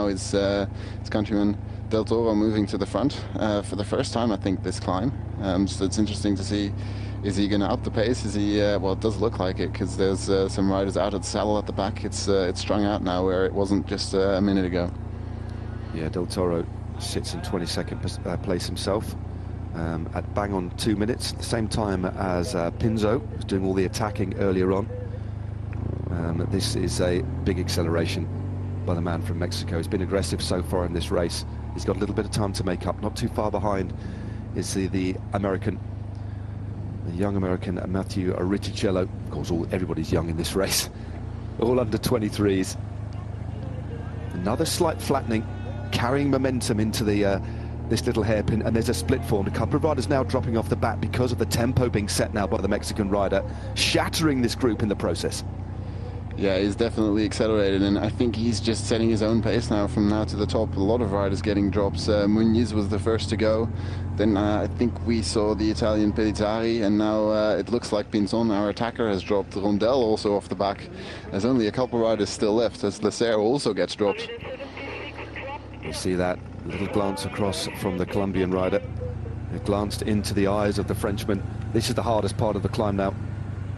now is his countryman Del Toro moving to the front for the first time, I think, this climb. So it's interesting to see, is he going to up the pace? Is he, well, it does look like it, because there's some riders out at the saddle at the back. It's strung out now, where it wasn't just a minute ago. Yeah, Del Toro sits in 22nd place himself at bang on 2 minutes, the same time as Pinzo, who's doing all the attacking earlier on. This is a big acceleration by the man from Mexico. He's been aggressive so far in this race. He's got a little bit of time to make up. Not too far behind is the American, the young American Matthew Riccicello. Of course, everybody's young in this race. All under 23s. Another slight flattening, carrying momentum into the this little hairpin, and there's a split formed. A couple of riders now dropping off the bat because of the tempo being set now by the Mexican rider, shattering this group in the process. Yeah, he's definitely accelerated, and I think he's just setting his own pace now from now to the top. A lot of riders getting drops. Muniz was the first to go. Then I think we saw the Italian Pellizzari, and now it looks like Pinzon, our attacker, has dropped. Rondel also off the back. There's only a couple of riders still left, as Leclerc also gets dropped. You see that little glance across from the Colombian rider. He glanced into the eyes of the Frenchman. This is the hardest part of the climb now.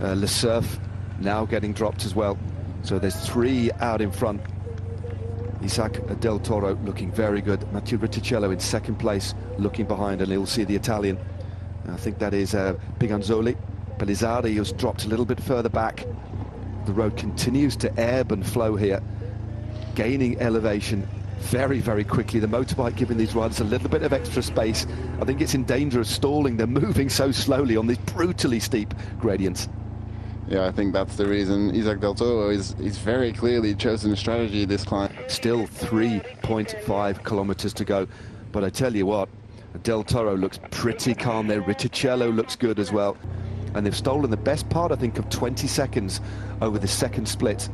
Le Cerf now getting dropped as well. So there's 3 out in front. Isaac Del Toro looking very good. Matteo Riccicello in second place, looking behind, and you'll see the Italian. I think that is Piganzoli. Pellizzari, who's dropped a little bit further back. The road continues to ebb and flow here, gaining elevation very, very quickly. The motorbike giving these riders a little bit of extra space. I think it's in danger of stalling. They're moving so slowly on these brutally steep gradients. Yeah, I think that's the reason. Isaac Del Toro he's very clearly chosen a strategy this climb. Still 3.5 kilometers to go, but I tell you what, Del Toro looks pretty calm there. Riccicello looks good as well, and they've stolen the best part, I think, of 20 seconds over the second split,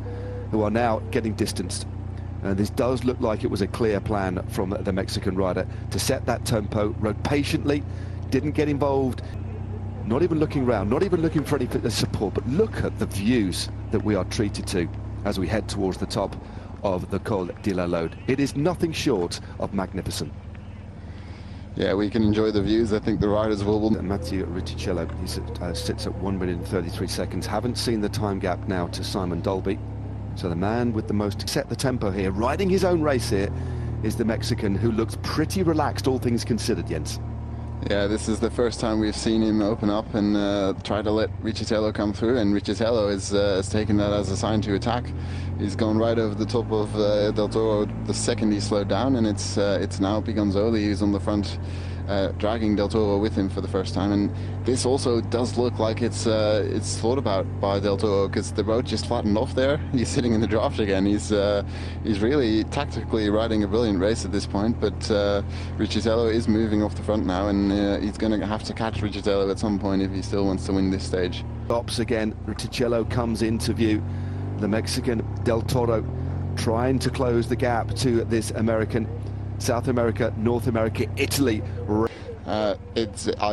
who are now getting distanced. And this does look like it was a clear plan from the Mexican rider to set that tempo, rode patiently, didn't get involved, not even looking round, not even looking for any support, but look at the views that we are treated to as we head towards the top of the Col de la Lode. It is nothing short of magnificent. Yeah, we can enjoy the views. I think the riders will. Matteo Riccicello, he sits at 1 minute and 33 seconds. Haven't seen the time gap now to Simon Dolby. So the man with the most set the tempo here, riding his own race here, is the Mexican, who looks pretty relaxed, all things considered, Jens. Yeah, this is the first time we've seen him open up and try to let Riccicello come through, and Riccicello has taken that as a sign to attack. He's gone right over the top of Del Toro the second he slowed down, and it's now Piganzoli who's on the front, dragging Del Toro with him for the first time. And this also does look like it's thought about by Del Toro, because the road just flattened off there. He's sitting in the draft again. He's really tactically riding a brilliant race at this point, but Riccicello is moving off the front now, and he's going to have to catch Riccicello at some point if he still wants to win this stage. Stops again. Riccicello comes into view. The Mexican Del Toro trying to close the gap to this American. South America, North America, Italy. I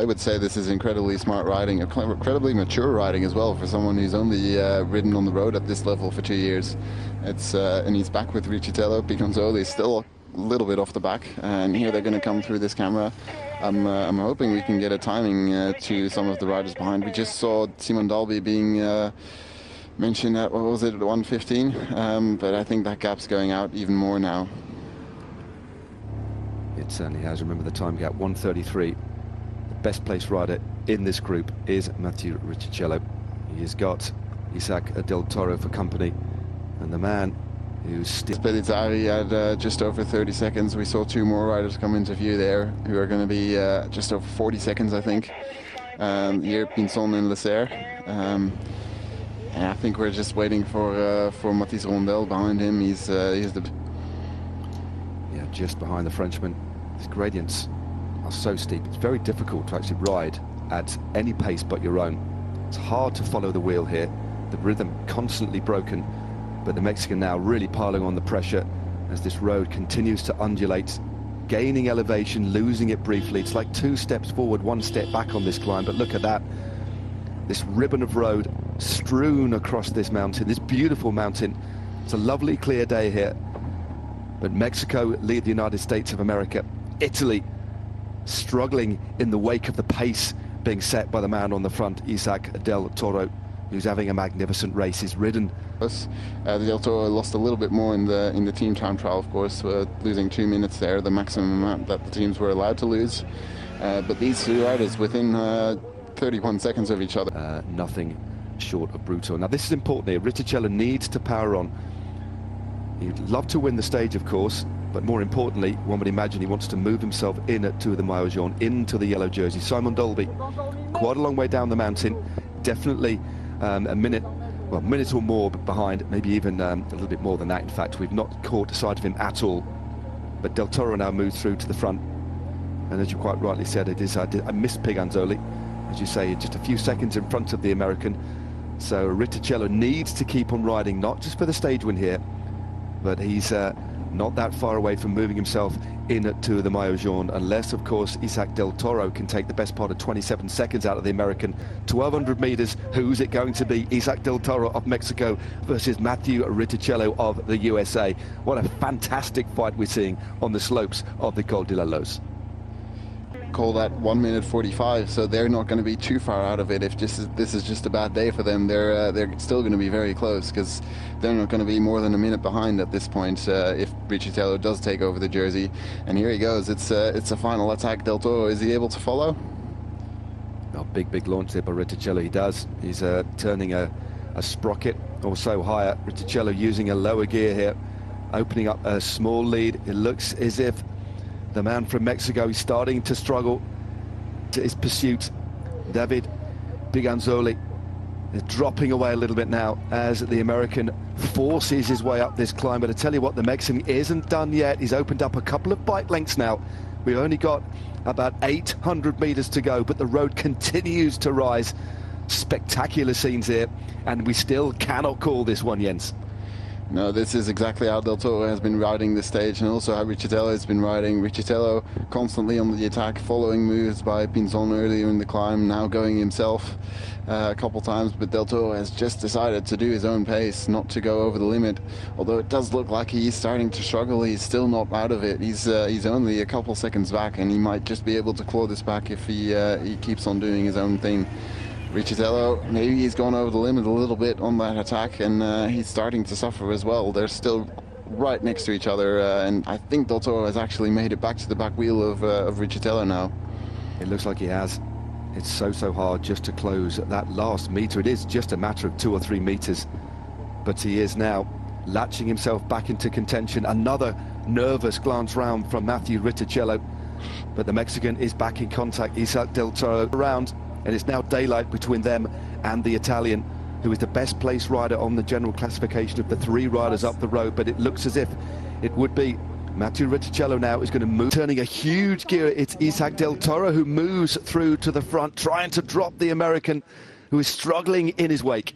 would say this is incredibly smart riding, incredibly mature riding as well for someone who's only ridden on the road at this level for 2 years. And he's back with Riccicello. Piganzoli is still a little bit off the back, and here they're going to come through this camera. I'm hoping we can get a timing to some of the riders behind. We just saw Simon Dalby being mentioned at, what was it, 1:15, but I think that gap's going out even more now. It certainly has. Remember the time gap, 1:33. The best placed rider in this group is Matteo Riccicello. He has got Isaac Del Toro for company, and the man who's still... Pellizzari had just over 30 seconds. We saw 2 more riders come into view there, who are going to be just over 40 seconds, I think. Here, Pinzon and Leclerc. And I think we're just waiting for Mathis Rondel behind him. He's the... Yeah, just behind the Frenchman. These gradients are so steep. It's very difficult to actually ride at any pace but your own. It's hard to follow the wheel here. The rhythm constantly broken, but the Mexican now really piling on the pressure as this road continues to undulate, gaining elevation, losing it briefly. It's like 2 steps forward, 1 step back on this climb, but look at that. This ribbon of road strewn across this mountain, this beautiful mountain. It's a lovely clear day here. But Mexico lead the United States of America. Italy struggling in the wake of the pace being set by the man on the front, Isaac Del Toro, who's having a magnificent race. He's ridden. Del Toro lost a little bit more in the team time trial, of course, losing 2 minutes there, the maximum amount that the teams were allowed to lose. But these two riders within 31 seconds of each other. Nothing short of brutal. Now this is important here. Riccicello needs to power on. He'd love to win the stage, of course, but more importantly, one would imagine he wants to move himself in to the maillot jaune, into the yellow jersey. Simon Dolby, quite a long way down the mountain, definitely a minute or more behind, maybe even a little bit more than that. In fact, we've not caught sight of him at all. But Del Toro now moves through to the front, and as you quite rightly said, it is I missed Piganzoli, as you say, just a few seconds in front of the American. So Riccicello needs to keep on riding, not just for the stage win here, but he's not that far away from moving himself into the maillot jaune, unless, of course, Isaac Del Toro can take the best part of 27 seconds out of the American. 1,200 meters, who's it going to be? Isaac Del Toro of Mexico versus Matthew Riccicello of the USA. What a fantastic fight we're seeing on the slopes of the Col de la Loze. Call that 1 minute 45, so they're not going to be too far out of it. If this is just a bad day for them, they're still going to be very close, because they're not going to be more than a minute behind at this point if Riccicello does take over the jersey. And here he goes. It's a final attack. Del Toro, is he able to follow? Oh, big launch there by Riccicello. He does. He's turning a sprocket or so higher. Riccicello using a lower gear here, opening up a small lead. It looks as if the man from Mexico is starting to struggle to his pursuit. David Piganzoli is dropping away a little bit now as the American forces his way up this climb. But I tell you what, the Mexican isn't done yet. He's opened up a couple of bike lengths now. We've only got about 800 meters to go, but the road continues to rise. Spectacular scenes here, and we still cannot call this one, Jens. No, this is exactly how Del Toro has been riding this stage, and also how Riccicello has been riding. Riccicello constantly on the attack, following moves by Pinzon earlier in the climb, now going himself a couple times, but Del Toro has just decided to do his own pace, not to go over the limit. Although it does look like he's starting to struggle, he's still not out of it. He's only a couple seconds back, and he might just be able to claw this back if he keeps on doing his own thing. Riccicello, maybe he's gone over the limit a little bit on that attack, and he's starting to suffer as well. They're still right next to each other, and I think Del Toro has actually made it back to the back wheel of Riccicello now. It looks like he has. It's so hard just to close that last meter. It is just a matter of 2 or 3 meters, but he is now latching himself back into contention. Another nervous glance round from Matthew Riccicello, but the Mexican is back in contact. Isaac Del Toro around, and it's now daylight between them and the Italian, who is the best placed rider on the general classification of the 3 riders up the road. But it looks as if it would be Matthew Riccicello now is going to move, turning a huge gear. It's Isaac Del Toro who moves through to the front, trying to drop the American, who is struggling in his wake.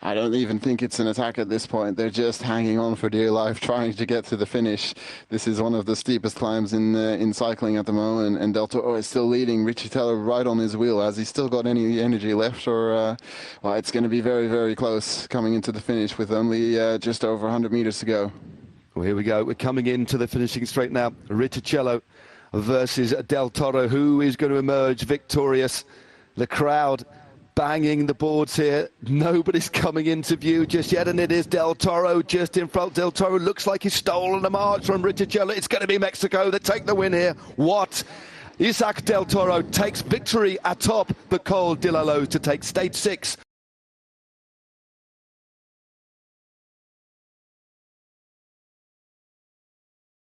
I don't even think it's an attack at this point. They're just hanging on for dear life, trying to get to the finish. This is one of the steepest climbs in cycling at the moment, and Del Toro is still leading Riccicello right on his wheel. Has he still got any energy left, or well, it's going to be very close coming into the finish with only just over 100 meters to go. Well, here we go. We're coming into the finishing straight now. Riccicello versus Del Toro. Who is going to emerge victorious? The crowd banging the boards here. Nobody's coming into view just yet, and it is Del Toro just in front. Del Toro looks like he's stolen a march from Riccicello. It's going to be Mexico that take the win here. What? Isaac Del Toro takes victory atop the Col de la Loze to take stage 6